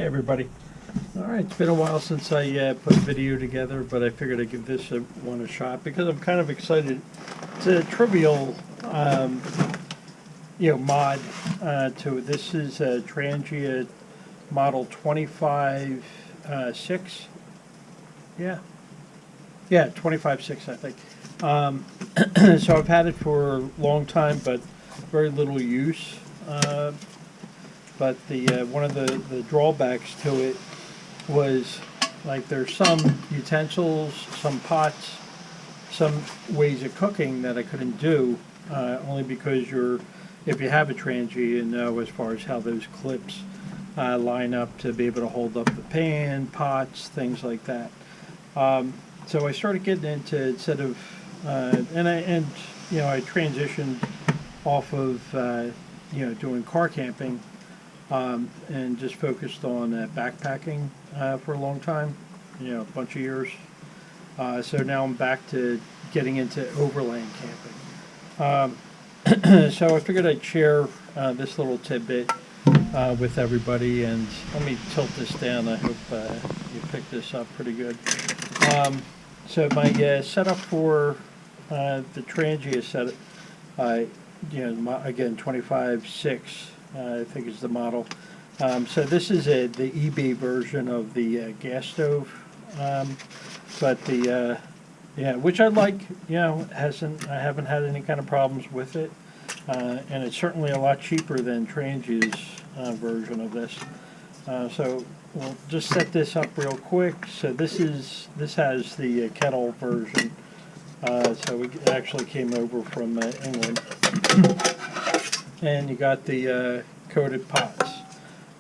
Hey everybody. Alright, it's been a while since I put a video together, but I figured I'd give this one a shot because I'm kind of excited. It's a trivial mod to it. This is a Trangia model 25.6. Yeah, 25.6 I think. So I've had it for a long time, but very little use. But the one of the drawbacks to it was, like, there's some utensils, some pots, some ways of cooking that I couldn't do, only because if you have a Trangia, you know as far as how those clips line up to be able to hold up the pan, pots, things like that. So I started getting into, instead of I transitioned off of doing car camping. And just focused on backpacking for a long time, a bunch of years. So now I'm back to getting into overland camping. So I figured I'd share this little tidbit with everybody, and let me tilt this down. I hope you pick this up pretty good. So my setup for the Trangia setup, again 25.6. I think is the model. So this is the EB version of the gas stove, but which I like. I haven't had any kind of problems with it, and it's certainly a lot cheaper than Trangia's version of this. So we'll just set this up real quick. So this has the kettle version. So we actually came over from England. And you got the coated pots.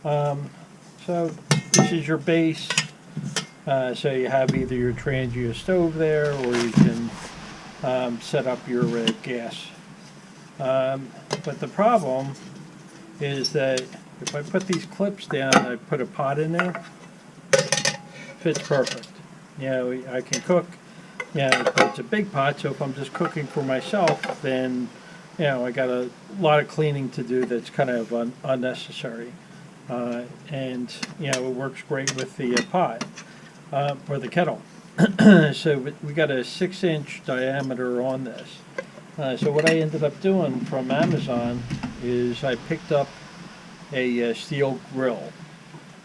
So this is your base. So you have either your Trangia stove there, or you can set up your gas. But the problem is that if I put these clips down, I put a pot in there, fits perfect. I can cook. But it's a big pot, so if I'm just cooking for myself, then I got a lot of cleaning to do that's kind of unnecessary. And it works great with the pot, or the kettle. So we got a 6-inch diameter on this. So what I ended up doing from Amazon is I picked up a steel grill,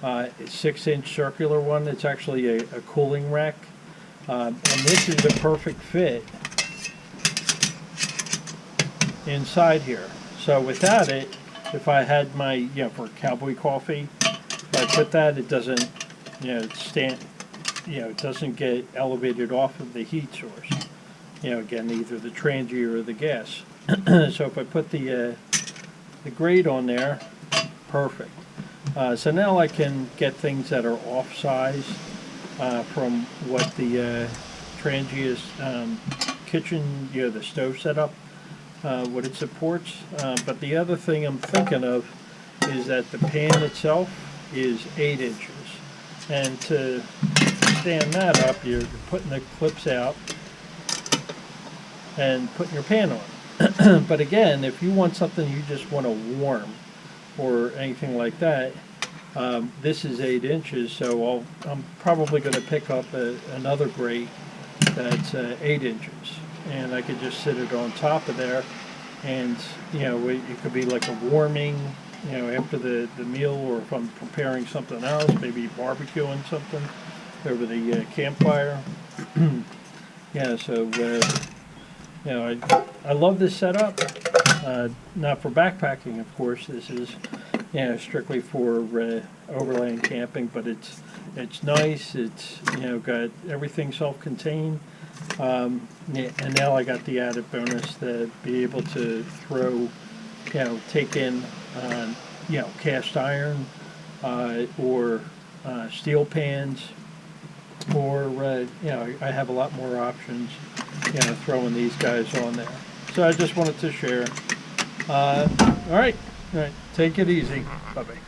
a 6-inch circular one. It's actually a cooling rack. And this is the perfect fit inside here. So without it, if I had my, for cowboy coffee, if I put that, it doesn't, it doesn't get elevated off of the heat source. Again, either the Trangia or the gas. So if I put the grate on there, perfect. So now I can get things that are off size from what the Trangia's kitchen, the stove setup, what it supports. But the other thing I'm thinking of is that the pan itself is 8 inches. And to stand that up, you're putting the clips out and putting your pan on. But again, if you want something you just want to warm or anything like that, this is 8 inches, so I'm probably going to pick up another grate that's 8 inches, and I could just sit it on top of there, and it could be like a warming, after the meal, or if I'm preparing something else, maybe barbecuing something over the campfire. So I love this setup. Not for backpacking, of course. This is strictly for overland camping, but it's nice. It's got everything self-contained, and now I got the added bonus to be able to throw, take in, cast iron, or steel pans, or I have a lot more options, throwing these guys on there. So I just wanted to share. All right, take it easy. Bye-bye.